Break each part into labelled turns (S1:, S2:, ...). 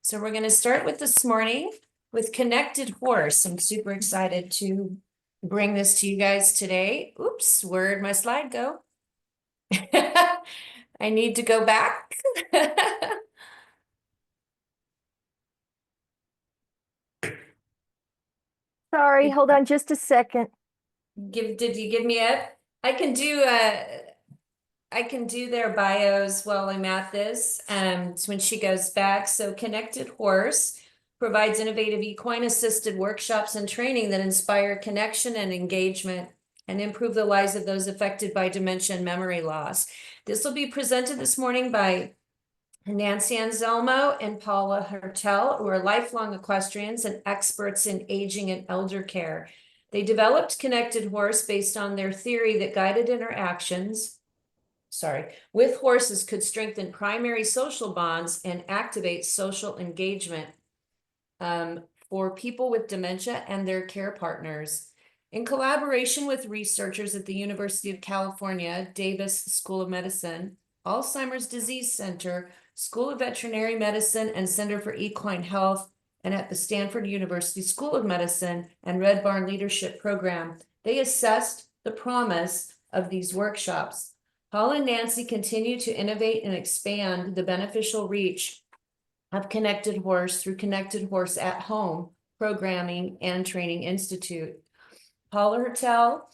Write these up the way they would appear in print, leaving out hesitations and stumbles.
S1: So we're going to start with this morning with Connected Horse. I'm super excited to bring this to you guys today. Oops, where'd my slide go? I need to go back.
S2: Sorry, hold on just a second.
S1: Did you give me it? I can do their bios while I'm at this. So when she goes back. So Connected Horse provides innovative equine-assisted workshops and training that inspire connection and engagement and improve the lives of those affected by dementia and memory loss. This will be presented this morning by Nancy Anzelmo and Paula Hertel, who are lifelong equestrians and experts in aging and elder care. They developed Connected Horse based on their theory that guided interactions with horses could strengthen primary social bonds and activate social engagement for people with dementia and their care partners. In collaboration with researchers at the University of California, Davis School of Medicine, Alzheimer's Disease Center, School of Veterinary Medicine, and Center for Equine Health, and at the Stanford University School of Medicine and Red Barn Leadership Program, they assessed the promise of these workshops. Paula and Nancy continue to innovate and expand the beneficial reach of Connected Horse through Connected Horse at Home Programming and Training Institute. Paula Hertel,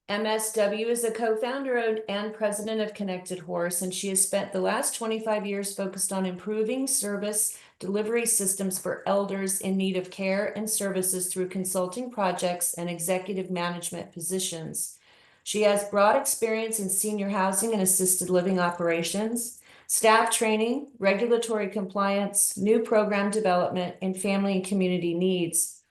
S1: MSW, is a co-founder and president of Connected Horse, and she has spent the last 25 years focused on improving service delivery systems for elders in need of care and services through consulting projects and executive management positions. She has broad experience in senior housing and assisted living operations, staff training, regulatory compliance, new program development, and family and community needs.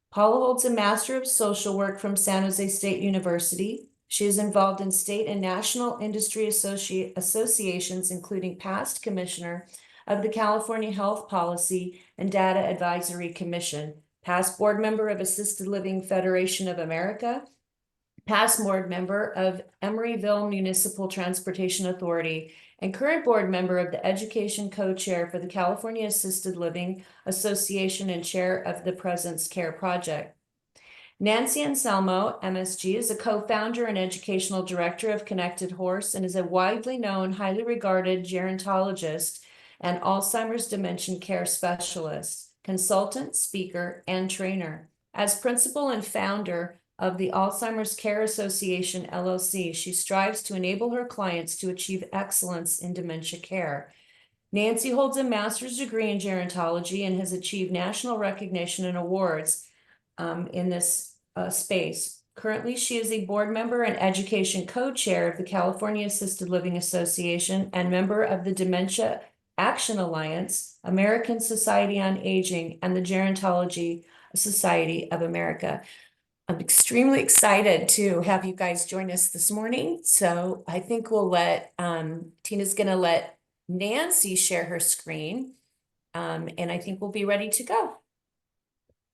S1: Paula holds a Master of Social Work from San Jose State University. She is involved in state and national industry associations, including past commissioner of the California Health Policy and Data Advisory Commission, past board member of Assisted Living Federation of America, past board member of Emeryville Municipal Transportation Authority, and current board member of the Education Co-Chair for the California Assisted Living Association and chair of the Presence Care Project. Nancy Anselmo, MSG, is a co-founder and educational director of Connected Horse and is a widely known, highly regarded gerontologist and Alzheimer's dementia care specialist, consultant, speaker, and trainer. As principal and founder of the Alzheimer's Care Association, LLC, she strives to enable her clients to achieve excellence in dementia care. Nancy holds a master's degree in gerontology and has achieved national recognition and awards in this space. Currently, she is a board member and education co-chair of the California Assisted Living Association and member of the Dementia Action Alliance, American Society on Aging, and the Gerontology Society of America. I'm extremely excited to have you guys join us this morning. So I think we'll let, Tina's gonna let Nancy share her screen. And I think we'll be ready to go.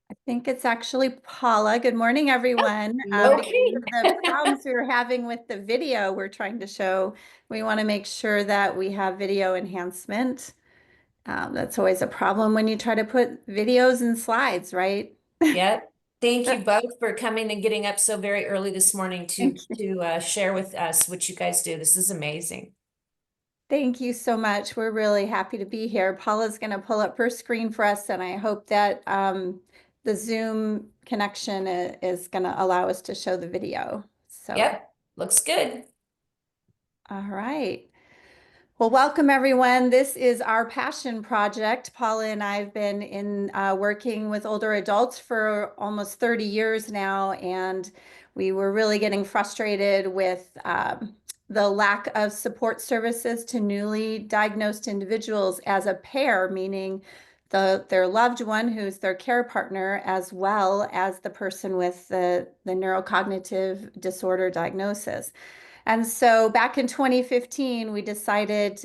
S3: I think it's actually Paula. Good morning, everyone.
S1: Okay.
S3: Because of the problems we were having with the video we're trying to show, we want to make sure that we have video enhancement. That's always a problem when you try to put videos and slides, right?
S1: Yep. Thank you both for coming and getting up so very early this morning to share with us what you guys do. This is amazing.
S3: Thank you so much. We're really happy to be here. Paula's going to pull up her screen for us, and I hope that the Zoom connection is going to allow us to show the video. So,
S1: yep, looks good.
S3: All right. Well, welcome everyone. This is our passion project. Paula and I have been working with older adults for almost 30 years now, and we were really getting frustrated with the lack of support services to newly diagnosed individuals as a pair, meaning their loved one who's their care partner, as well as the person with the neurocognitive disorder diagnosis. And so back in 2015, we decided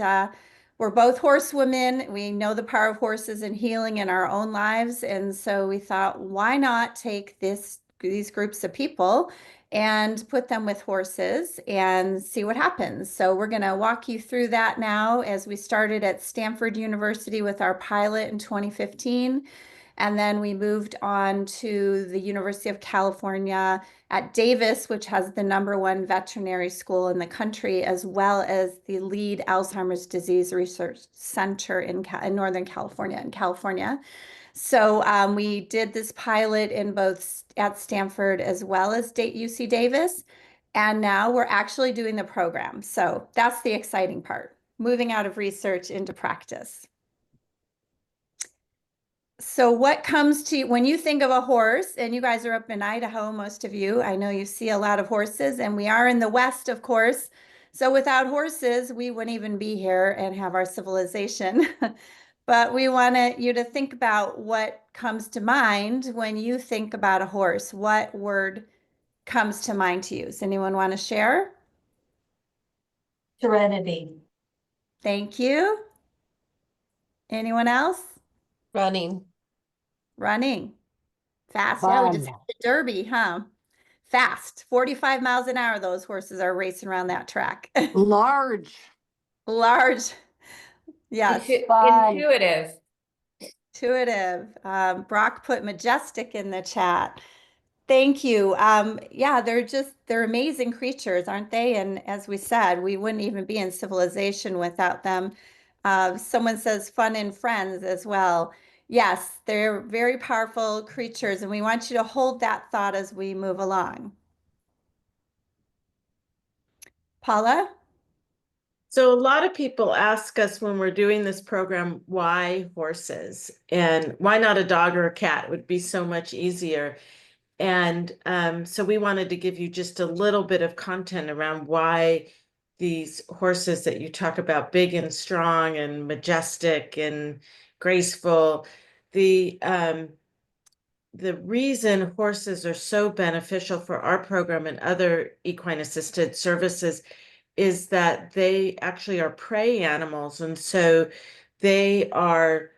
S3: we're both horsewomen. We know the power of horses and healing in our own lives. And so we thought, why not take these groups of people and put them with horses and see what happens. So we're going to walk you through that now, as we started at Stanford University with our pilot in 2015. And then we moved on to the University of California at Davis, which has the #1 veterinary school in the country, as well as the lead Alzheimer's disease research center in Northern California, in California. So we did this pilot in both at Stanford as well as UC Davis. And now we're actually doing the program. So that's the exciting part, moving out of research into practice. So what comes to you when you think of a horse, and you guys are up in Idaho, most of you, I know you see a lot of horses, and we are in the West, of course. So without horses, we wouldn't even be here and have our civilization. But we want you to think about what comes to mind when you think about a horse. What word comes to mind to you? Does anyone want to share?
S4: Serenity.
S3: Thank you. Anyone else?
S1: Running.
S3: Running. Fast. Yeah, we just
S2: Fun.
S3: had the Derby, huh? Fast. 45 miles an hour, those horses are racing around that track.
S2: Large.
S3: Large. Yes.
S2: Fun.
S1: Intuitive.
S3: Intuitive. Brock put majestic in the chat. Thank you. Yeah, they're amazing creatures, aren't they? And as we said, we wouldn't even be in civilization without them. Someone says fun and friends as well. Yes, they're very powerful creatures, and we want you to hold that thought as we move along. Paula?
S4: So a lot of people ask us when we're doing this program, why horses? And why not a dog or a cat? It would be so much easier. And so we wanted to give you just a little bit of content around why these horses that you talk about, big and strong and majestic and graceful, the reason horses are so beneficial for our program and other equine assisted services is that they actually are prey animals. And so they are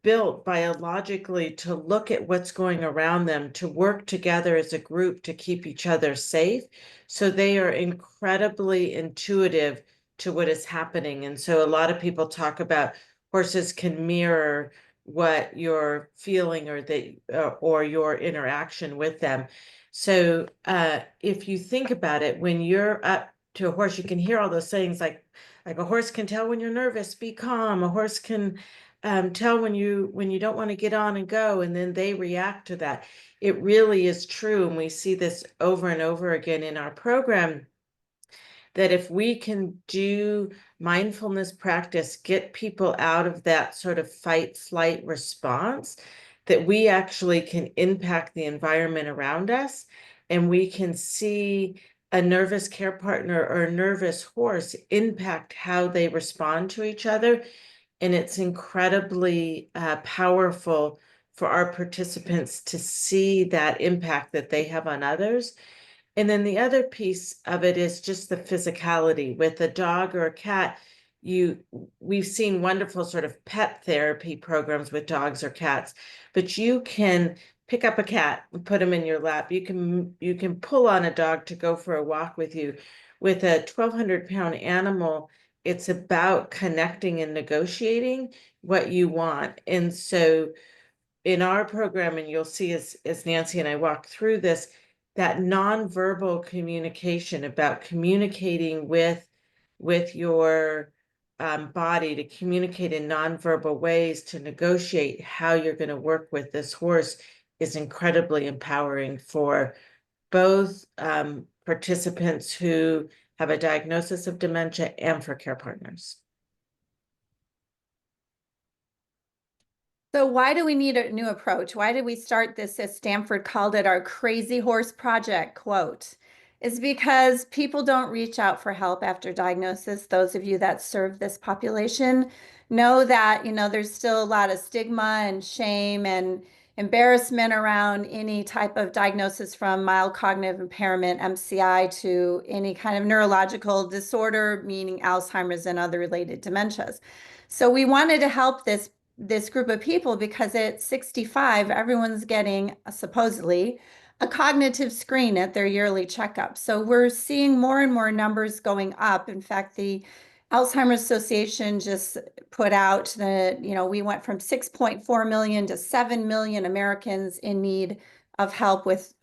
S4: built biologically to look at what's going around them, to work together as a group to keep each other safe. So they are incredibly intuitive to what is happening. And so a lot of people talk about horses can mirror what you're feeling or your interaction with them. So if you think about it, when you're up to a horse, you can hear all those things like a horse can tell when you're nervous, be calm. A horse can tell when you don't want to get on and go, and then they react to that. It really is true, and we see this over and over again in our program, that if we can do mindfulness practice, get people out of that sort of fight flight response, that we actually can impact the environment around us, and we can see a nervous care partner or a nervous horse impact how they respond to each other. And it's incredibly powerful for our participants to see that impact that they have on others. And then the other piece of it is just the physicality. With a dog or a cat, we've seen wonderful sort of pet therapy programs with dogs or cats, but you can pick up a cat and put him in your lap. You can pull on a dog to go for a walk with you. With a 1,200-pound animal, it's about connecting and negotiating what you want. And so in our program, and you'll see as Nancy and I walk through this, that nonverbal communication, about communicating with your body, to communicate in nonverbal ways, to negotiate how you're going to work with this horse, is incredibly empowering for both participants who have a diagnosis of dementia and for care partners.
S3: So why do we need a new approach? Why did we start this, as Stanford called it, our crazy horse project, quote? Is because people don't reach out for help after diagnosis. Those of you that serve this population know that, there's still a lot of stigma and shame and embarrassment around any type of diagnosis, from mild cognitive impairment, MCI, to any kind of neurological disorder, meaning Alzheimer's and other related dementias. So we wanted to help this group of people, because at 65, everyone's getting supposedly a cognitive screen at their yearly checkup. So we're seeing more and more numbers going up. In fact, the Alzheimer's Association just put out that, we went from 6.4 million to 7 million Americans in need of help with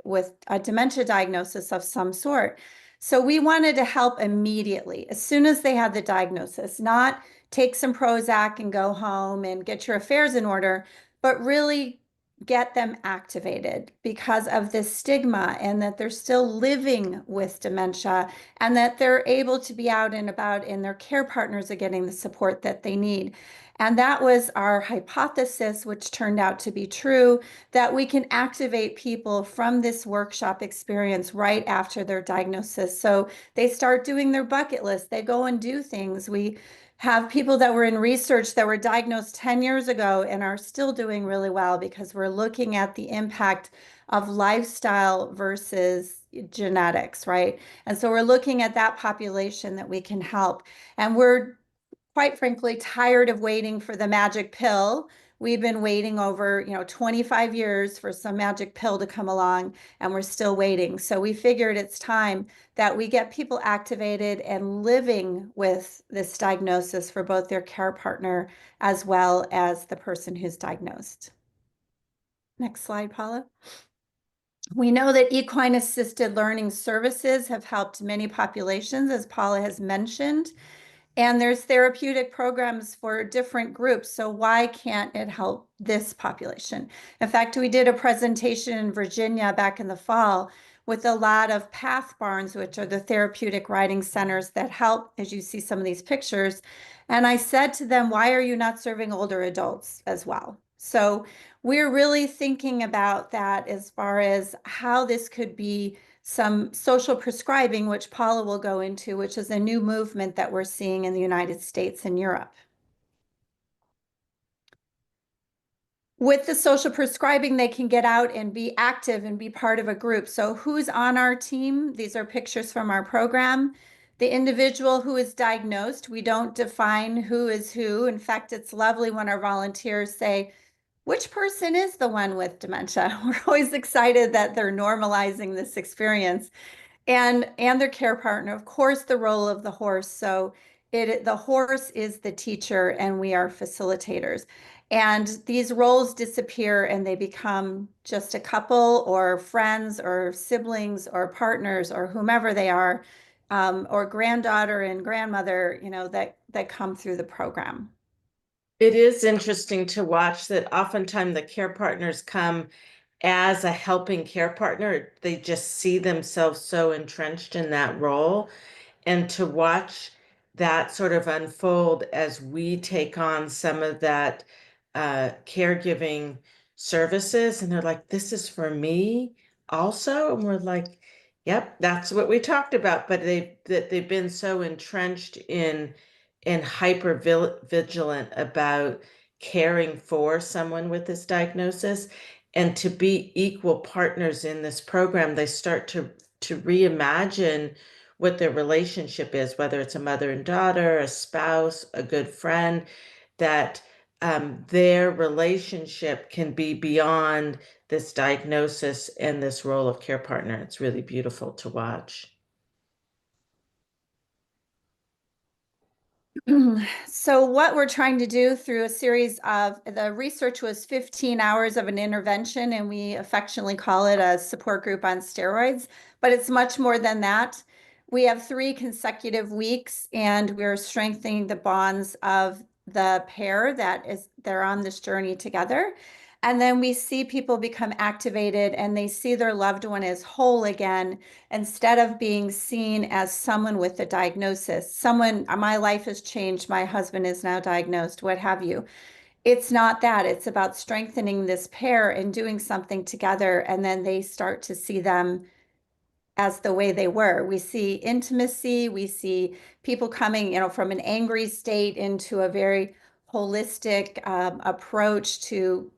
S3: a dementia diagnosis of some sort. So we wanted to help immediately, as soon as they had the diagnosis, not take some Prozac and go home and get your affairs in order, but really get them activated because of this stigma and that they're still living with dementia and that they're able to be out and about and their care partners are getting the support that they need. And that was our hypothesis, which turned out to be true, that we can activate people from this workshop experience right after their diagnosis. So they start doing their bucket list, they go and do things. We have people that were in research that were diagnosed 10 years ago and are still doing really well because we're looking at the impact of lifestyle versus genetics, right? And so we're looking at that population that we can help. And we're quite frankly tired of waiting for the magic pill. We've been waiting over, 25 years for some magic pill to come along, and we're still waiting. So we figured it's time that we get people activated and living with this diagnosis for both their care partner as well as the person who's diagnosed. Next slide, Paula. We know that equine-assisted learning services have helped many populations, as Paula has mentioned. And there's therapeutic programs for different groups. So why can't it help this population? In fact, we did a presentation in Virginia back in the fall with a lot of path barns, which are the therapeutic riding centers that help, as you see some of these pictures. And I said to them, why are you not serving older adults as well? So we're really thinking about that as far as how this could be some social prescribing, which Paula will go into, which is a new movement that we're seeing in the United States and Europe. With the social prescribing, they can get out and be active and be part of a group. So who's on our team? These are pictures from our program. The individual who is diagnosed, we don't define who is who. In fact, it's lovely when our volunteers say, which person is the one with dementia? We're always excited that they're normalizing this experience. And their care partner, of course, the role of the horse. So the horse is the teacher and we are facilitators. And these roles disappear and they become just a couple or friends or siblings or partners or whomever they are, or granddaughter and grandmother, that come through the program.
S4: It is interesting to watch that oftentimes the care partners come as a helping care partner. They just see themselves so entrenched in that role. And to watch that sort of unfold as we take on some of that caregiving services, and they're like, this is for me also. And we're like, yep, that's what we talked about. But they've been so entrenched in hyper vigilant about caring for someone with this diagnosis, and to be equal partners in this program, they start to reimagine what their relationship is, whether it's a mother and daughter, a spouse, a good friend, that their relationship can be beyond this diagnosis and this role of care partner. It's really beautiful to watch.
S3: So what we're trying to do through a series of, the research was 15 hours of an intervention, and we affectionately call it a support group on steroids, but it's much more than that. We have 3 consecutive weeks and we're strengthening the bonds of the pair they're on this journey together. And then we see people become activated and they see their loved one as whole again, instead of being seen as someone with a diagnosis. My life has changed, my husband is now diagnosed, what have you. It's not that. It's about strengthening this pair and doing something together, and then they start to see them as the way they were. We see intimacy, we see people coming, from an angry state into a very holistic approach to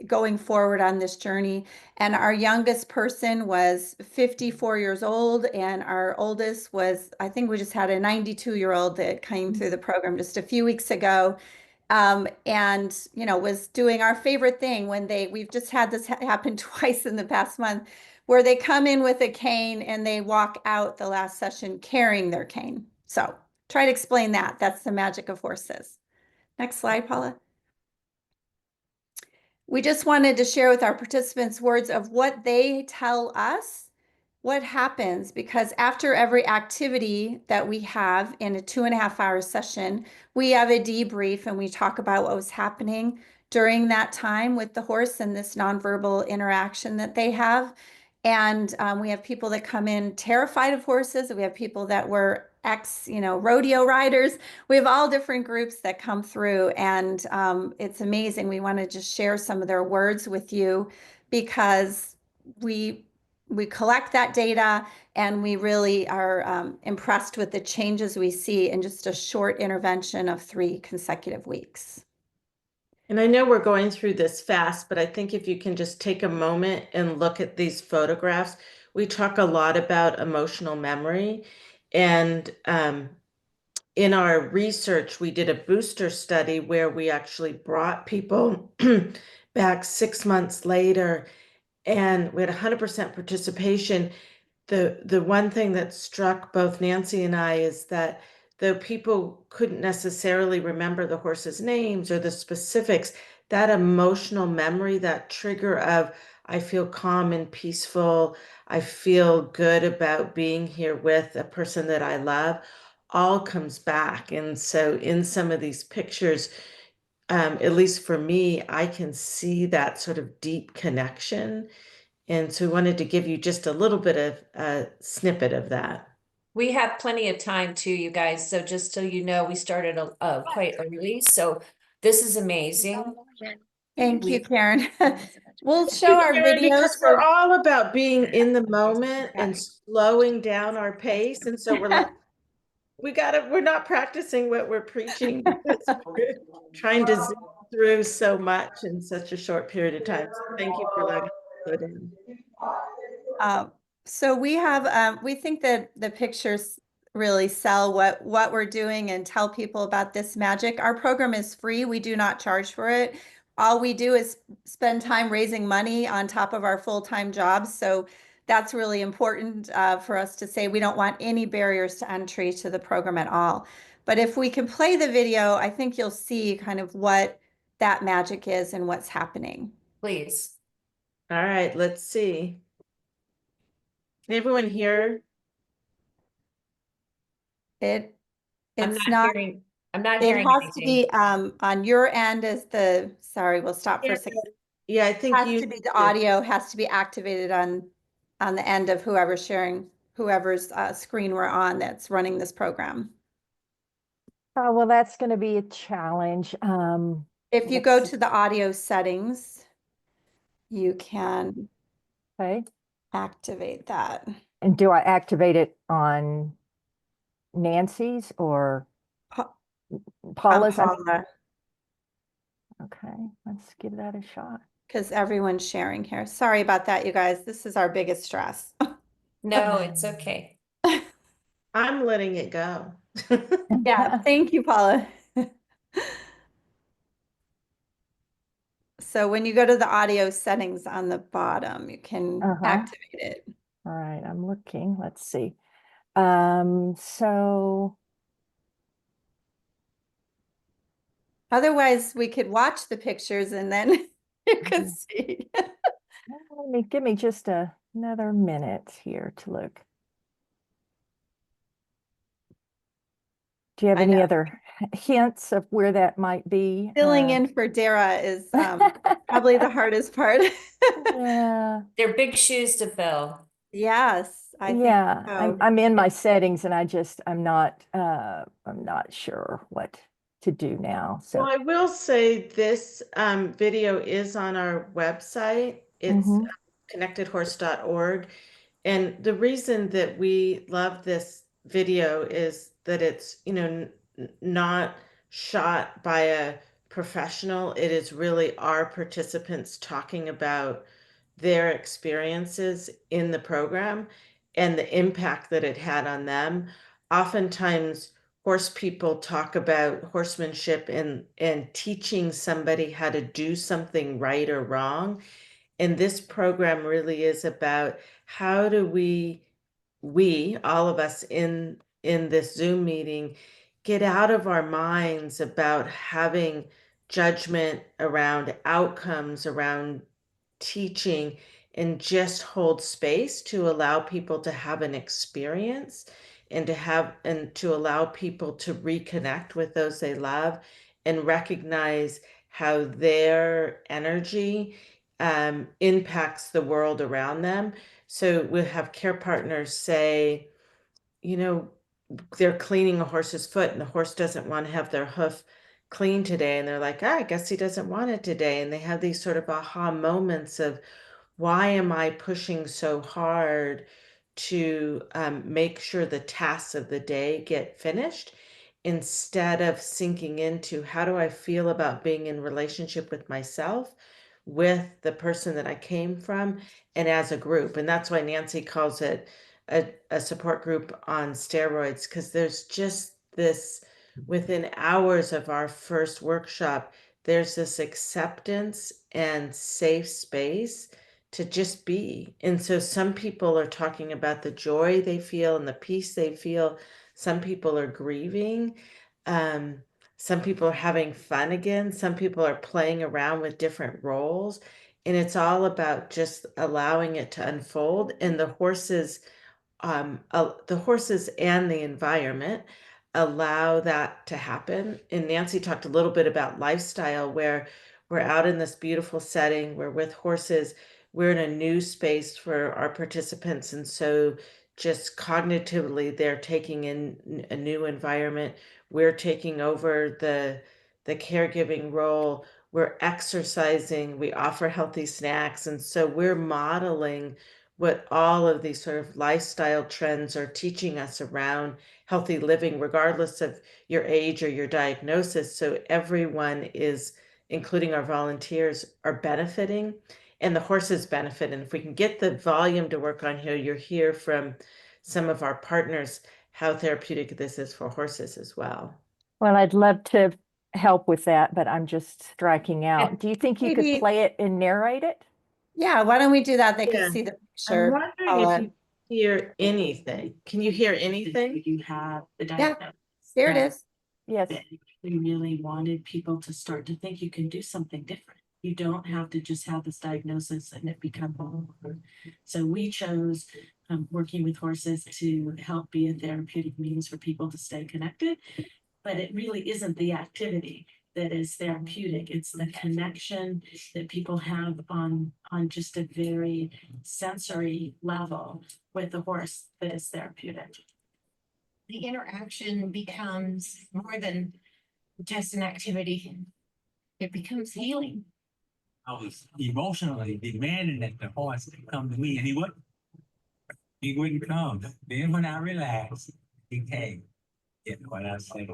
S3: going forward on this journey. And our youngest person was 54 years old, and our oldest was, I think we just had a 92-year-old that came through the program just a few weeks ago. Was doing our favorite thing when we've just had this happen twice in the past month, where they come in with a cane and they walk out the last session carrying their cane. So try to explain that. That's the magic of horses. Next slide, Paula. We just wanted to share with our participants words of what they tell us what happens, because after every activity that we have in a 2.5-hour session, we have a debrief and we talk about what was happening during that time with the horse and this nonverbal interaction that they have. And we have people that come in terrified of horses. We have people that were rodeo riders. We have all different groups that come through, and it's amazing. We want to just share some of their words with you because we collect that data, and we really are impressed with the changes we see in just a short intervention of 3 consecutive weeks.
S4: And I know we're going through this fast, but I think if you can just take a moment and look at these photographs, we talk a lot about emotional memory. And in our research, we did a booster study where we actually brought people back 6 months later, and we had 100% participation. The one thing that struck both Nancy and I is that though people couldn't necessarily remember the horses' names or the specifics, that emotional memory, that trigger of, I feel calm and peaceful, I feel good about being here with a person that I love, all comes back. And so in some of these pictures, at least for me, I can see that sort of deep connection. And so we wanted to give you just a little bit of a snippet of that.
S1: We have plenty of time too, you guys. So just so you know, we started quite early. So this is amazing.
S3: Thank you,
S1: We-
S3: Karen. We'll show our
S4: Karen,
S3: videos
S4: because we're all about being in the moment and slowing down our pace. And so we're like, we're not practicing what we're preaching because we're trying to zoom through so much in such a short period of time. So thank you for letting us put in.
S3: So we have, we think that the pictures really sell what we're doing and tell people about this magic. Our program is free. We do not charge for it. All we do is spend time raising money on top of our full-time jobs. So that's really important for us to say we don't want any barriers to entry to the program at all. But if we can play the video, I think you'll see kind of what that magic is and what's happening.
S1: Please.
S4: All right, let's see. Can everyone hear?
S3: It's
S1: I'm
S3: not
S1: not hearing, I'm not
S3: It
S1: hearing
S3: has to
S1: anything.
S3: be on your end sorry, we'll stop for a second.
S4: Yeah, I think
S3: Has to be the audio has to be activated on the end of whoever's sharing, whoever's screen we're on that's running this program.
S2: Oh, well, that's going to be a challenge.
S3: If you go to the audio settings, you can
S2: Okay.
S3: activate that.
S2: And do I activate it on Nancy's or Paula's?
S3: Paula,
S2: Okay, let's give that a shot.
S3: because everyone's sharing here. Sorry about that, you guys. This is our biggest stress.
S1: No, it's okay.
S4: I'm letting it go.
S3: Yeah, thank you, Paula. So when you go to the audio settings on the bottom, you can activate it.
S2: All right, I'm looking. Let's see. So
S3: Otherwise, we could watch the pictures and then you could see.
S2: give me just another minute here to look. Do you have any other hints of where that might be?
S3: Filling in for Dara is probably the hardest part.
S2: Yeah.
S1: They're big shoes to fill.
S3: Yes, I think so.
S2: I'm in my settings and I'm not sure what to do now. So
S4: Well, I will say this video is on our website. It's connectedhorse.org. And the reason that we love this video is that it's, not shot by a professional. It is really our participants talking about their experiences in the program and the impact that it had on them. Oftentimes, horse people talk about horsemanship and teaching somebody how to do something right or wrong. And this program really is about how do we, all of us in this Zoom meeting, get out of our minds about having judgment around outcomes, around teaching, and just hold space to allow people to have an experience and to allow people to reconnect with those they love and recognize how their energy impacts the world around them. So we'll have care partners say, you know, they're cleaning a horse's foot and the horse doesn't want to have their hoof cleaned today. And they're like, I guess he doesn't want it today. And they have these sort of aha moments of, why am I pushing so hard to make sure the tasks of the day get finished instead of sinking into how do I feel about being in relationship with myself, with the person that I came from, and as a group. And that's why Nancy calls it a support group on steroids, because there's just this, within hours of our first workshop, there's this acceptance and safe space to just be. And so some people are talking about the joy they feel and the peace they feel. Some people are grieving. Some people are having fun again. Some people are playing around with different roles. And it's all about just allowing it to unfold. And the horses and the environment allow that to happen. And Nancy talked a little bit about lifestyle, where we're out in this beautiful setting, we're with horses, we're in a new space for our participants. And so just cognitively, they're taking in a new environment. We're taking over the caregiving role. We're exercising, we offer healthy snacks. And so we're modeling what all of these sort of lifestyle trends are teaching us around healthy living, regardless of your age or your diagnosis. So everyone is, including our volunteers, are benefiting, and the horses benefit. And if we can get the volume to work on here, you'll hear from some of our partners how therapeutic this is for horses as well.
S2: Well, I'd love to help with that, but I'm just striking out. Do you think you could
S3: Maybe-
S2: play it and narrate it?
S3: Yeah, why don't we do that? They
S4: Yeah.
S3: can see the
S4: I'm
S3: picture.
S4: wondering
S3: Paula.
S4: if you hear anything. Can you hear anything?
S5: You have the
S3: Yeah,
S5: diagnosis.
S3: there it is.
S2: Yes.
S5: that We really wanted people to start to think you can do something different. You don't have to just have this diagnosis and it become over. So we chose working with horses to help be a therapeutic means for people to stay connected. But it really isn't the activity that is therapeutic. It's the connection that people have on just a very sensory level with the horse that is therapeutic.
S6: The interaction becomes more than just an activity. It becomes healing.
S7: I was emotionally demanding that the horse come to me, and he wouldn't. He wouldn't come. Then when I relaxed, he came. And when I said,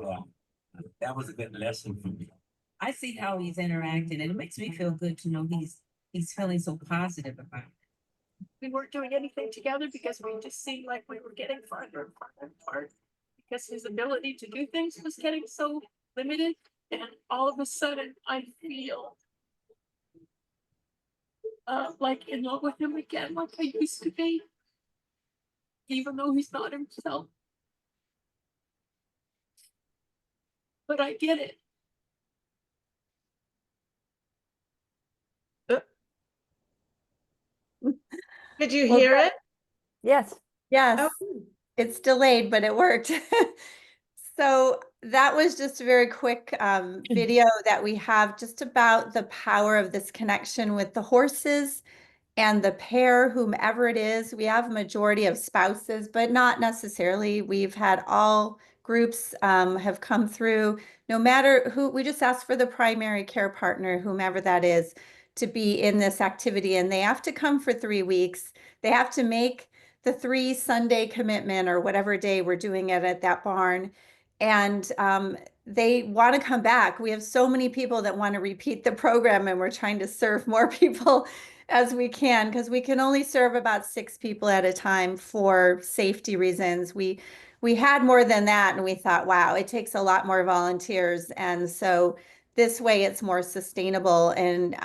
S7: that was a good lesson for me.
S6: I see how he's interacting, and it makes me feel good to know he's feeling so positive about it.
S8: We weren't doing anything together because we just seemed like we were getting farther and farther apart. Because his ability to do things was getting so limited, and all of a sudden I feel like in love with him again, like I used to be, even though he's not himself. But I get it.
S4: Did you
S3: Well,
S4: hear it?
S2: Yes.
S3: Yes,
S4: Oh.
S3: it's delayed, but it worked. So that was just a very quick video that we have just about the power of this connection with the horses and the pair, whomever it is. We have a majority of spouses, but not necessarily. We've had all groups have come through, no matter who. We just ask for the primary care partner, whomever that is, to be in this activity. And they have to come for 3 weeks. They have to make the 3 Sunday commitment or whatever day we're doing it at that barn. And they want to come back. We have so many people that want to repeat the program, and we're trying to serve more people as we can, because we can only serve about 6 people at a time for safety reasons. We had more than that, and we thought, wow, it takes a lot more volunteers. And so this way it's more sustainable. And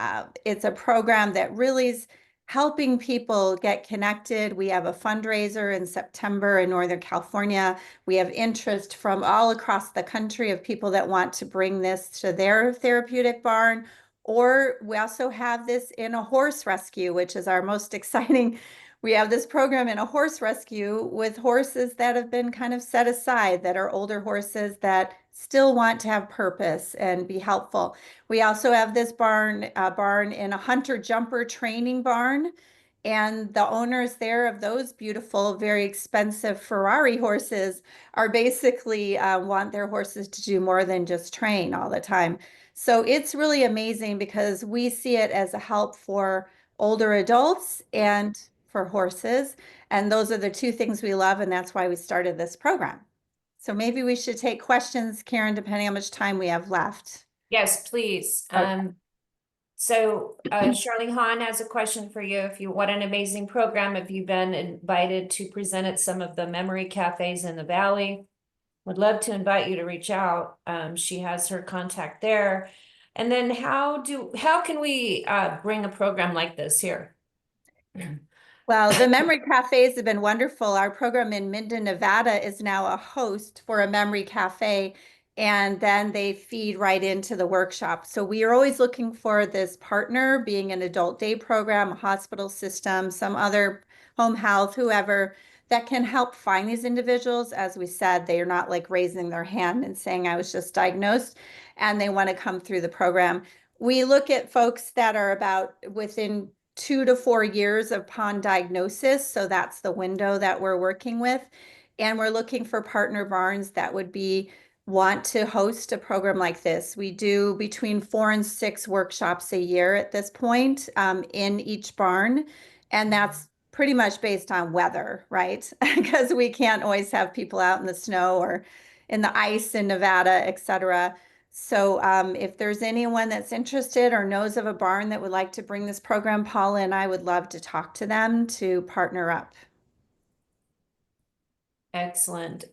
S3: it's a program that really is helping people get connected. We have a fundraiser in September in Northern California. We have interest from all across the country of people that want to bring this to their therapeutic barn. Or we also have this in a horse rescue, which is our most exciting. We have this program in a horse rescue with horses that have been kind of set aside, that are older horses that still want to have purpose and be helpful. We also have this barn in a hunter jumper training barn. And the owners there of those beautiful, very expensive Ferrari horses are basically want their horses to do more than just train all the time. So it's really amazing because we see it as a help for older adults and for horses. And those are the two things we love. And that's why we started this program. So maybe we should take questions, Karen, depending on how much time we have left.
S1: Yes, please.
S2: Okay.
S1: So Shirley Hahn has a question for you. What an amazing program. Have you been invited to present at some of the memory cafes in the Valley? Would love to invite you to reach out. She has her contact there. And then how can we bring a program like this here?
S3: Well, the memory cafes have been wonderful. Our program in Minden, Nevada is now a host for a memory cafe, and then they feed right into the workshop. So we are always looking for this partner, being an adult day program, a hospital system, some other home health, whoever, that can help find these individuals. As we said, they are not like raising their hand and saying, I was just diagnosed, and they want to come through the program. We look at folks that are about within 2 to 4 years upon diagnosis. So that's the window that we're working with. And we're looking for partner barns that would want to host a program like this. We do between 4 and 6 workshops a year at this point in each barn. And that's pretty much based on weather, right? Because we can't always have people out in the snow or in the ice in Nevada, et cetera. So if there's anyone that's interested or knows of a barn that would like to bring this program, Paula and I would love to talk to them to partner up.
S1: Excellent.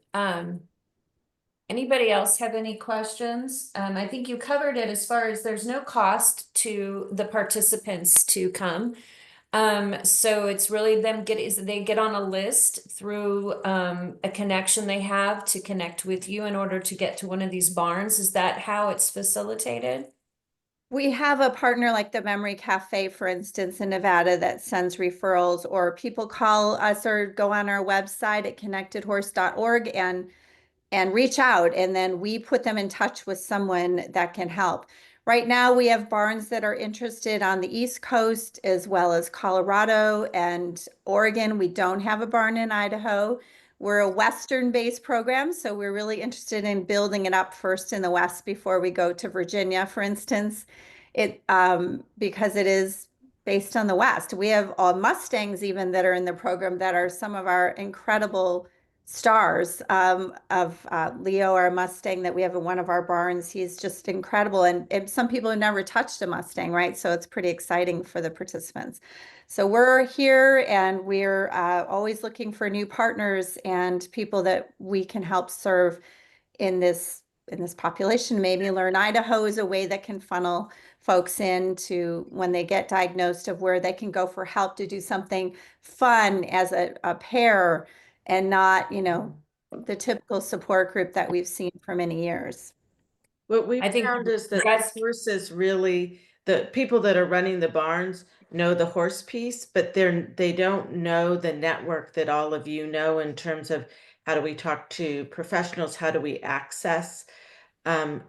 S1: Anybody else have any questions? I think you covered it as far as there's no cost to the participants to come. So it's really they get on a list through a connection they have to connect with you in order to get to one of these barns. Is that how it's facilitated?
S3: We have a partner like the Memory Cafe, for instance, in Nevada that sends referrals, or people call us or go on our website at connectedhorse.org and reach out, and then we put them in touch with someone that can help. Right now, we have barns that are interested on the East Coast as well as Colorado and Oregon. We don't have a barn in Idaho. We're a Western-based program, so we're really interested in building it up first in the West before we go to Virginia, for instance. Because it is based on the West. We have Mustangs even that are in the program that are some of our incredible stars of Leo, our Mustang that we have in one of our barns. He's just incredible. And some people have never touched a Mustang, right? So it's pretty exciting for the participants. So we're here and we're always looking for new partners and people that we can help serve in this population. Maybe Learn Idaho is a way that can funnel folks into when they get diagnosed of where they can go for help to do something fun as a pair and not, the typical support group that we've seen for many years.
S4: What we
S1: I think
S4: found is that
S1: that's-
S4: the horses really, the people that are running the barns know the horse piece, but they don't know the network that all of you know in terms of how do we talk to professionals, how do we access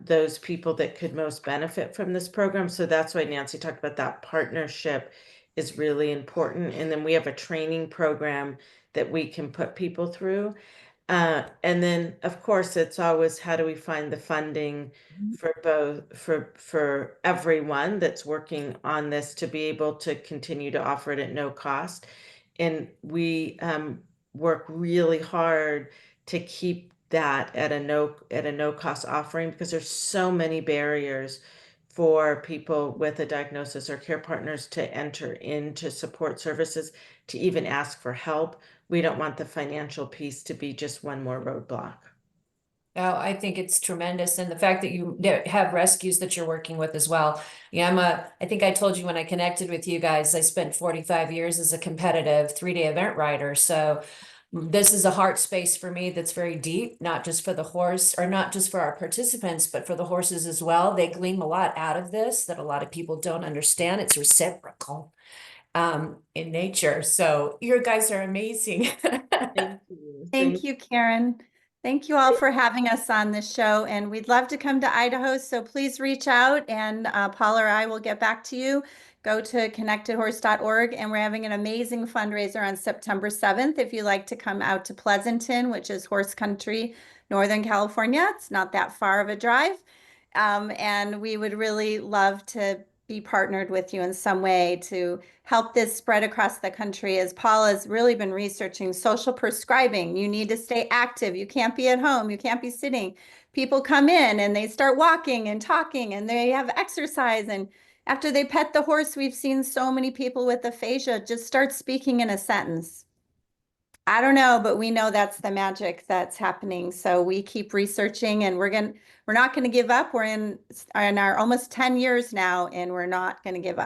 S4: those people that could most benefit from this program. So that's why Nancy talked about that partnership is really important. And then we have a training program that we can put people through. And then of course it's always how do we find the funding for both for everyone that's working on this to be able to continue to offer it at no cost. And we work really hard to keep that at a no cost offering because there's so many barriers for people with a diagnosis or care partners to enter into support services, to even ask for help. We don't want the financial piece to be just one more roadblock.
S1: Oh, I think it's tremendous. And the fact that you have rescues that you're working with as well. Yeah, I think I told you when I connected with you guys, I spent 45 years as a competitive 3-day event rider. So this is a heart space for me that's very deep, not just for the horse or not just for our participants, but for the horses as well. They glean a lot out of this that a lot of people don't understand. It's reciprocal in nature. So you guys are amazing.
S4: Thank you.
S3: Thank you, Karen. Thank you all for having us on this show, and we'd love to come to Idaho, so please reach out, and Paula or I will get back to you. Go to connectedhorse.org, and we're having an amazing fundraiser on September 7th if you'd like to come out to Pleasanton, which is horse country, Northern California. It's not that far of a drive, and we would really love to be partnered with you in some way to help this spread across the country, as Paula's really been researching social prescribing. You need to stay active. You can't be at home. You can't be sitting. People come in and they start walking and talking and they have exercise. And after they pet the horse, we've seen so many people with aphasia just start speaking in a sentence. I don't know, but we know that's the magic that's happening. So we keep researching, and we're not going to give up. We're in our almost 10 years now, and we're not going to give up.